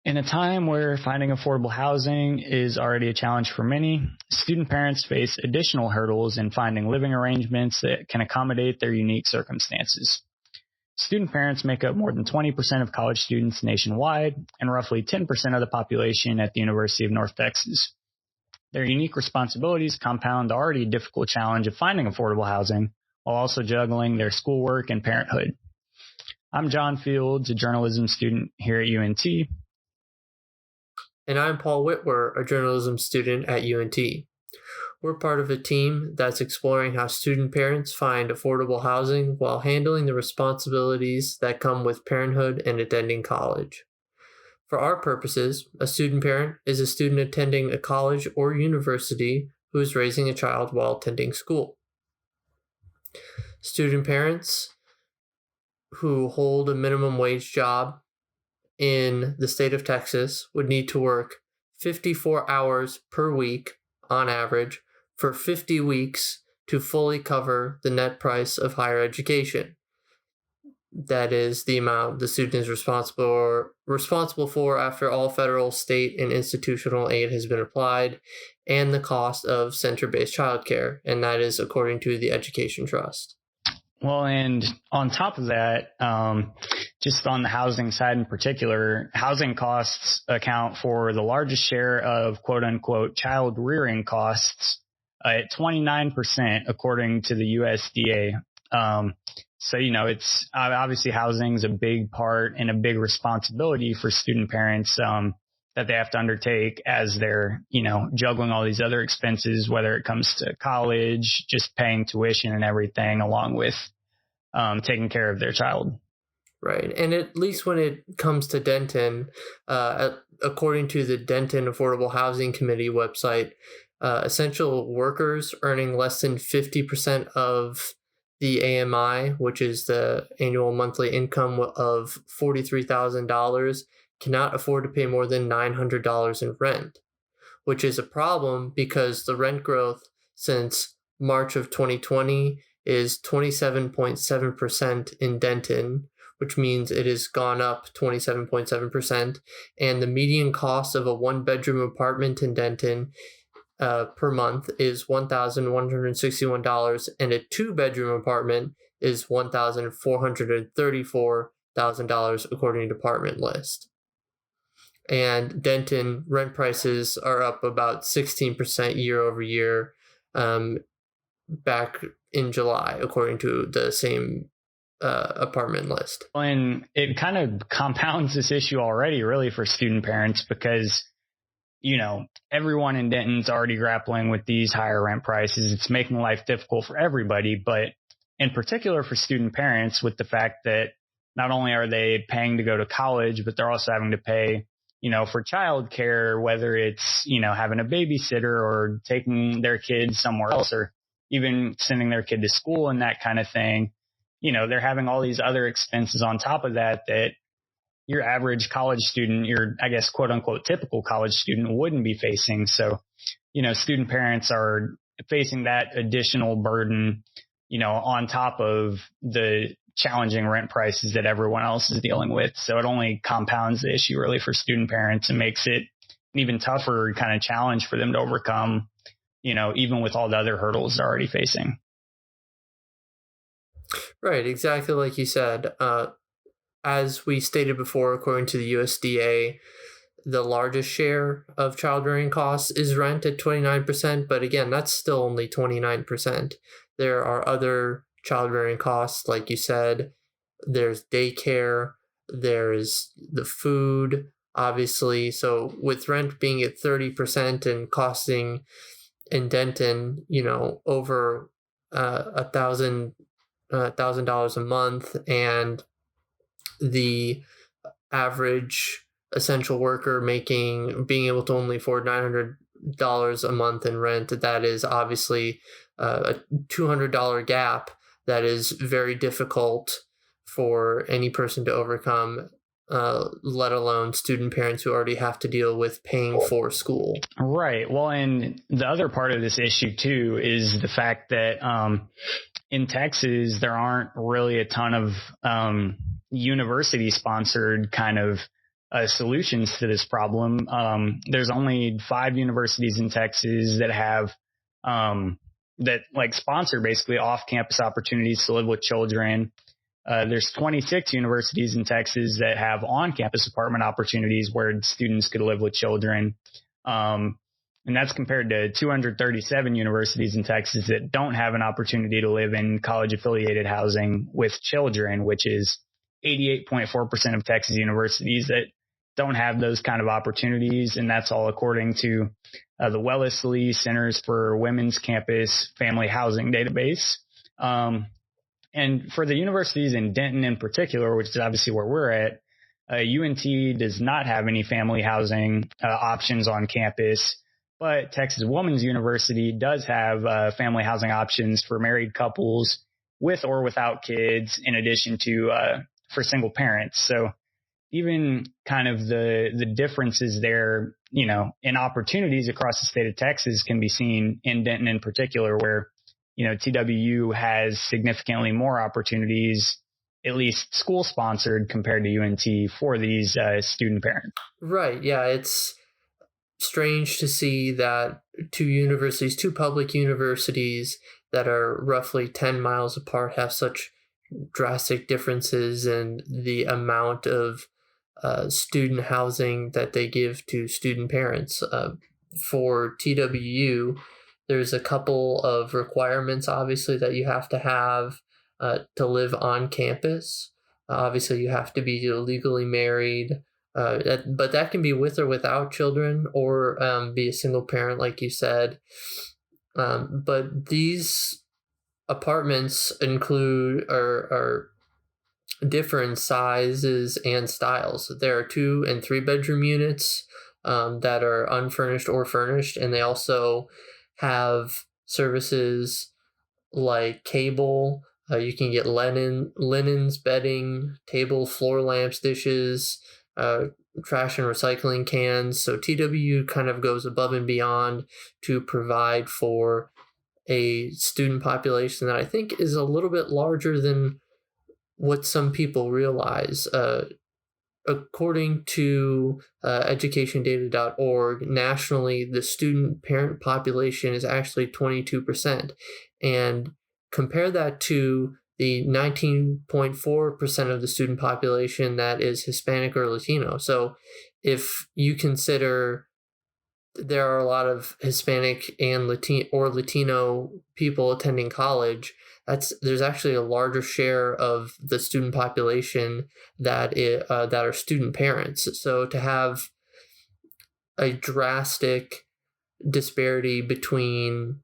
In a time where finding affordable housing is already a challenge for many, student parents face additional hurdles in finding living arrangements that can accommodate their unique circumstances. Student parents make up more than 20% of college students nationwide and roughly 10% of the population at the University of North Texas. Their unique responsibilities compound the already difficult challenge of finding affordable housing while also juggling their schoolwork and parenthood. I'm John Fields, a journalism student here at UNT. And I'm Paul Witwer, a journalism student at UNT. We're part of a team that's exploring how student parents find affordable housing while handling the responsibilities that come with parenthood and attending college. For our purposes, a student parent is a student attending a college or university who is raising a child while attending school. Student parents who hold a minimum wage job in the state of Texas would need to work 54 hours per week on average for 50 weeks to fully cover the net price of higher education. That is the amount the student is responsible for after all federal, state, and institutional aid has been applied, and the cost of center-based childcare, and that is according to the Education Trust. Well, and on top of that, just on the housing side in particular, housing costs account for the largest share of quote-unquote child rearing costs at 29%, according to the USDA. So, it's obviously housing is a big part and a big responsibility for student parents that they have to undertake as they're, juggling all these other expenses, whether it comes to college, just paying tuition and everything, along with taking care of their child. Right. And at least when it comes to Denton, according to the Denton Affordable Housing Committee website, essential workers earning less than 50% of the AMI, which is the annual monthly income of $43,000, cannot afford to pay more than $900 in rent, which is a problem because the rent growth since March of 2020 is 27.7% in Denton, which means it has gone up 27.7%, and the median cost of a one-bedroom apartment in Denton per month is $1,161, and a two-bedroom apartment is $1,434,000 according to Apartment List. And Denton rent prices are up about 16% year over year back in July, according to the same Apartment List. And it kind of compounds this issue already, really, for student parents because, everyone in Denton's already grappling with these higher rent prices. It's making life difficult for everybody, but in particular for student parents with the fact that not only are they paying to go to college, but they're also having to pay for childcare, whether it's, having a babysitter or taking their kids somewhere else or even sending their kid to school and that kind of thing. They're having all these other expenses on top of that your average college student, your, I guess, quote unquote, typical college student wouldn't be facing. So, student parents are facing that additional burden, on top of the challenging rent prices that everyone else is dealing with. So it only compounds the issue really for student parents and makes it an even tougher kind of challenge for them to overcome, even with all the other hurdles they're already facing. Right, exactly like you said. As we stated before, according to the USDA, the largest share of child rearing costs is rent at 29%, but again, that's still only 29%. There are other child rearing costs, like you said. There's daycare, there's the food, obviously. So with rent being at 30% and costing in Denton, over $1,000 a month, and the average essential worker being able to only afford $900 a month in rent, that is obviously a $200 gap that is very difficult for any person to overcome, let alone student parents who already have to deal with paying for school. Right. Well, and the other part of this issue, too, is the fact that in Texas, there aren't really a ton of university-sponsored kind of solutions to this problem. There's only 5 universities in Texas that have that like sponsor basically off-campus opportunities to live with children. There's 26 universities in Texas that have on-campus apartment opportunities where students could live with children. And that's compared to 237 universities in Texas that don't have an opportunity to live in college-affiliated housing with children, which is 88.4% of Texas universities that don't have those kind of opportunities. And that's all according to the Wellesley Centers for Women's Campus Family Housing Database. And for the universities in Denton in particular, which is obviously where we're at, UNT does not have any family housing options on campus, but Texas Women's University does have family housing options for married couples with or without kids, in addition to for single parents. So even kind of the differences there, in opportunities across the state of Texas can be seen in Denton in particular, where TWU has significantly more opportunities, at least school sponsored, compared to UNT for these student parents. Right. Yeah. It's strange to see that two public universities that are roughly 10 miles apart have such drastic differences in the amount of student housing that they give to student parents. For TWU, there's a couple of requirements, obviously, that you have to have to live on campus. Obviously, you have to be legally married, but that can be with or without children, or be a single parent, like you said. But these apartments include are different sizes and styles. There are 2 and 3 bedroom units that are unfurnished or furnished, and they also have services like cable. You can get linens, bedding, table, floor lamps, dishes, trash and recycling cans. So TWU kind of goes above and beyond to provide for a student population that I think is a little bit larger than what some people realize. According to educationdata.org, nationally, the student parent population is actually 22%. And compare that to the 19.4% of the student population that is Hispanic or Latino. So if you consider there are a lot of Hispanic and Latino people attending college, there's actually a larger share of the student population that are student parents. So to have a drastic disparity between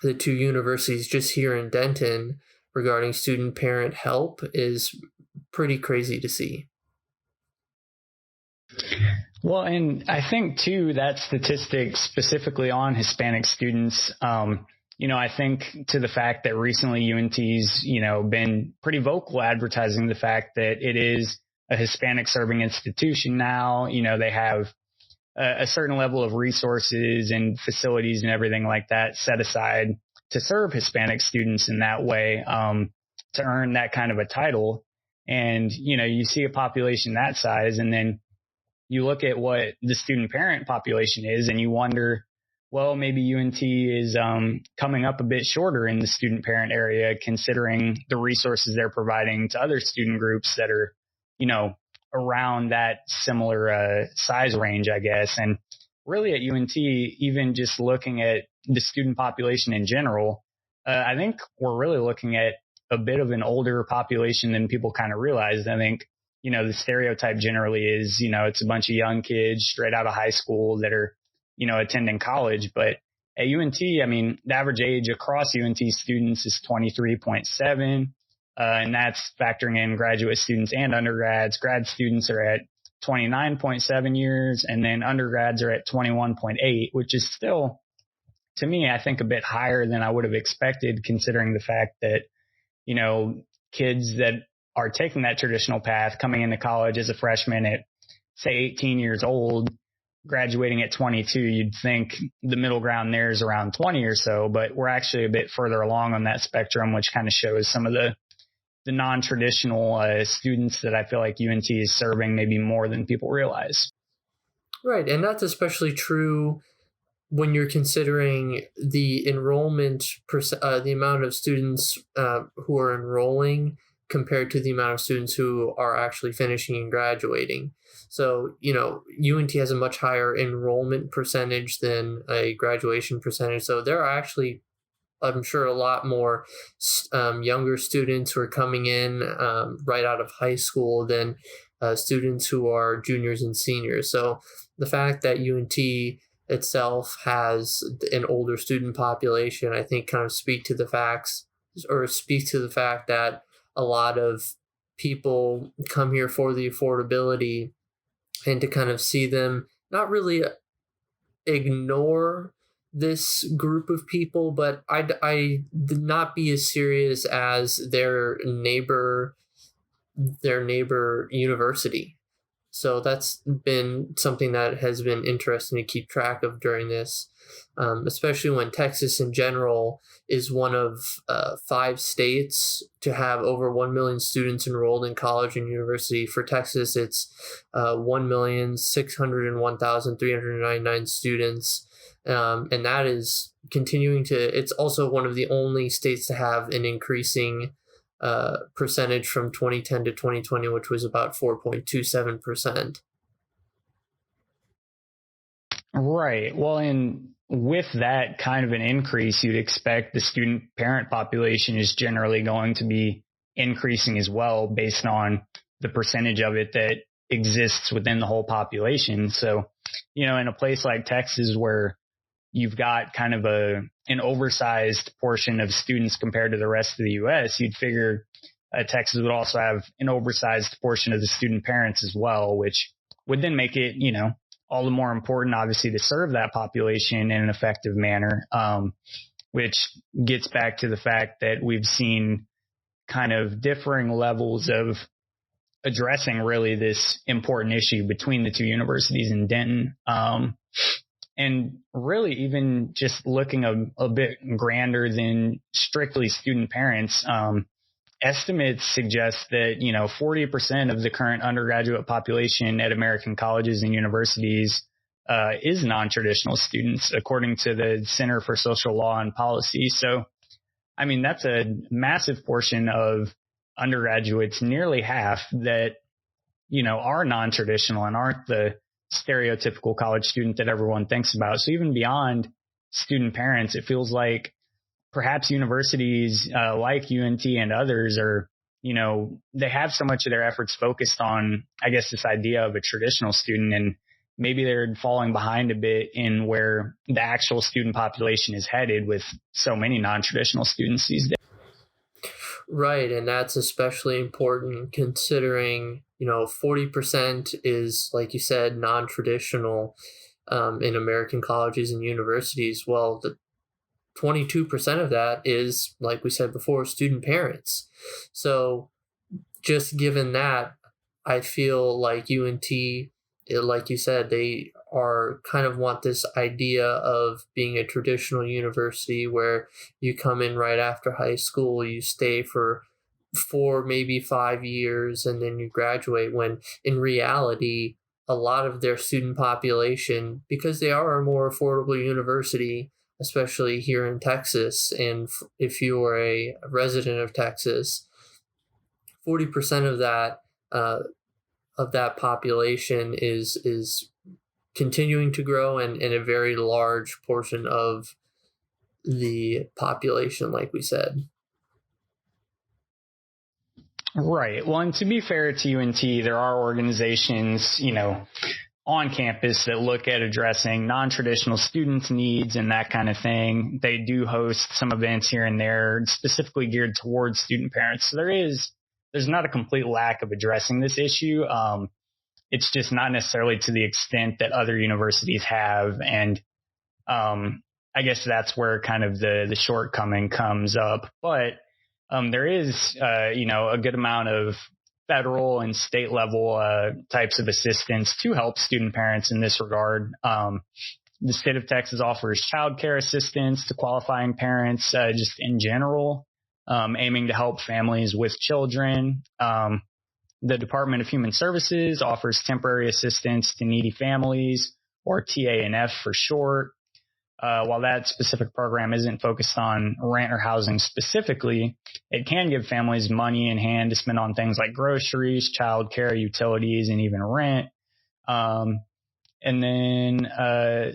the two universities just here in Denton regarding student parent help is pretty crazy to see. Well, and I think too, that statistic specifically on Hispanic students, I think to the fact that recently UNT's, been pretty vocal advertising the fact that it is a Hispanic serving institution now. They have a certain level of resources and facilities and everything like that set aside to serve Hispanic students in that way, to earn that kind of a title. And, you see a population that size, and then you look at what the student parent population is, and you wonder, well, maybe UNT is coming up a bit shorter in the student parent area, considering the resources they're providing to other student groups that are, around that similar size range, I guess. And really at UNT, even just looking at the student population in general, I think we're really looking at a bit of an older population than people kind of realize. I think, the stereotype generally is, it's a bunch of young kids straight out of high school that are, attending college. But at UNT, the average age across UNT students is 23.7. And that's factoring in graduate students and undergrads. Grad students are at 29.7 years, and then undergrads are at 21.8, which is still, to me, I think a bit higher than I would have expected, considering the fact that, kids that are taking that traditional path, coming into college as a freshman at, say, 18 years old, graduating at 22, you'd think the middle ground there is around 20 or so, but we're actually a bit further along on that spectrum, which kind of shows some of the the non-traditional students that I feel like UNT is serving maybe more than people realize. Right. And that's especially true when you're considering the enrollment, the amount of students who are enrolling compared to the amount of students who are actually finishing and graduating. So, UNT has a much higher enrollment percentage than a graduation percentage. So there are actually, I'm sure, a lot more younger students who are coming in right out of high school than students who are juniors and seniors. So the fact that UNT itself has an older student population, I think, kind of speaks to the fact that a lot of people come here for the affordability, and to kind of see them not really ignore this group of people, but I did not be as serious as their neighbor university. So that's been something that has been interesting to keep track of during this, especially when Texas in general is one of 5 states to have over 1 million students enrolled in college and university. For Texas, it's 1,601,399 students. And that is continuing it's also one of the only states to have an increasing percentage from 2010 to 2020, which was about 4.27%. Right. Well, and with that kind of an increase, you'd expect the student parent population is generally going to be increasing as well, based on the percentage of it that exists within the whole population. So, in a place like Texas where you've got kind of an oversized portion of students compared to the rest of the U.S., you'd figure Texas would also have an oversized portion of the student parents as well, which would then make it, all the more important, obviously, to serve that population in an effective manner, which gets back to the fact that we've seen kind of differing levels of addressing really this important issue between the two universities in Denton. And really, even just looking a bit grander than strictly student parents, estimates suggest that, 40% of the current undergraduate population at American colleges and universities is non-traditional students, according to the Center for Social Law and Policy. So, I mean, that's a massive portion of undergraduates, nearly half, that, are non-traditional and aren't the stereotypical college student that everyone thinks about. So even beyond student parents, it feels like perhaps universities like UNT and others are, they have so much of their efforts focused on, I guess, this idea of a traditional student, and maybe they're falling behind a bit in where the actual student population is headed with so many non-traditional students these days. Right, and that's especially important considering, 40% is, like you said, non-traditional in American colleges and universities. Well, the 22% of that is, like we said before, student parents. So just given that, I feel like UNT, like you said, they are kind of want this idea of being a traditional university where you come in right after high school, you stay for 4, maybe 5 years, and then you graduate, when in reality, a lot of their student population, because they are a more affordable university, especially here in Texas, and if you are a resident of Texas, 40% of that population is continuing to grow, and a very large portion of the population, like we said. Right. Well, and to be fair to UNT, there are organizations, on campus that look at addressing non-traditional students' needs and that kind of thing. They do host some events here and there specifically geared towards student parents. So there's not a complete lack of addressing this issue. It's just not necessarily to the extent that other universities have. And I guess that's where kind of the shortcoming comes up. But there is, a good amount of federal and state level types of assistance to help student parents in this regard. The state of Texas offers childcare assistance to qualifying parents just in general. aiming to help families with children. The Department of Human Services offers temporary assistance to needy families, or TANF for short. While that specific program isn't focused on rent or housing specifically, it can give families money in hand to spend on things like groceries, childcare, utilities, and even rent. And then,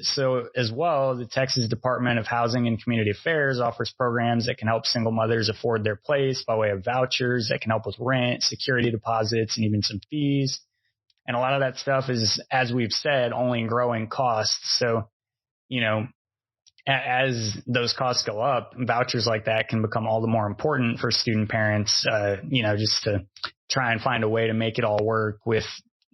so as well, the Texas Department of Housing and Community Affairs offers programs that can help single mothers afford their place by way of vouchers that can help with rent, security deposits, and even some fees. And a lot of that stuff is, as we've said, only growing costs. So, as those costs go up, vouchers like that can become all the more important for student parents, just to try and find a way to make it all work with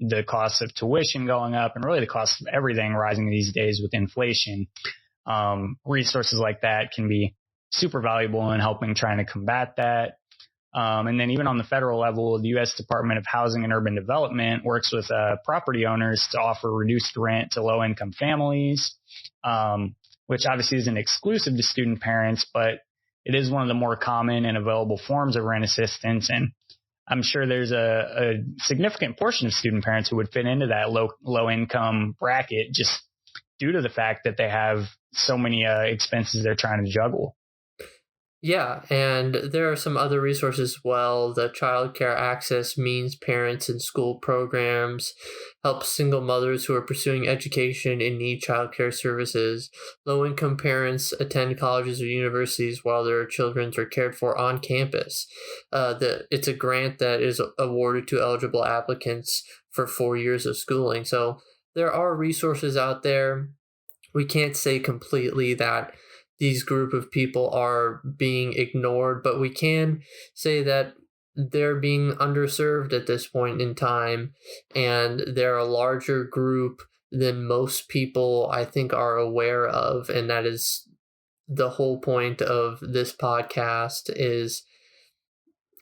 the cost of tuition going up and really the cost of everything rising these days with inflation. Resources like that can be super valuable in helping trying to combat that. And then even on the federal level, the U.S. Department of Housing and Urban Development works with property owners to offer reduced rent to low-income families, which obviously isn't exclusive to student parents, but it is one of the more common and available forms of rent assistance. And I'm sure there's a significant portion of student parents who would fit into that low income bracket just due to the fact that they have so many expenses they're trying to juggle. Yeah, and there are some other resources as well. The Child Care Access Means Parents in School programs helps single mothers who are pursuing education and need child care services. Low-income parents attend colleges or universities while their children are cared for on campus. It's a grant that is awarded to eligible applicants for 4 years of schooling. So there are resources out there. We can't say completely that these group of people are being ignored, but we can say that they're being underserved at this point in time, and they're a larger group than most people, I think, are aware of, and that is the whole point of this podcast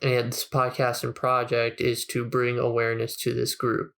and project is to bring awareness to this group.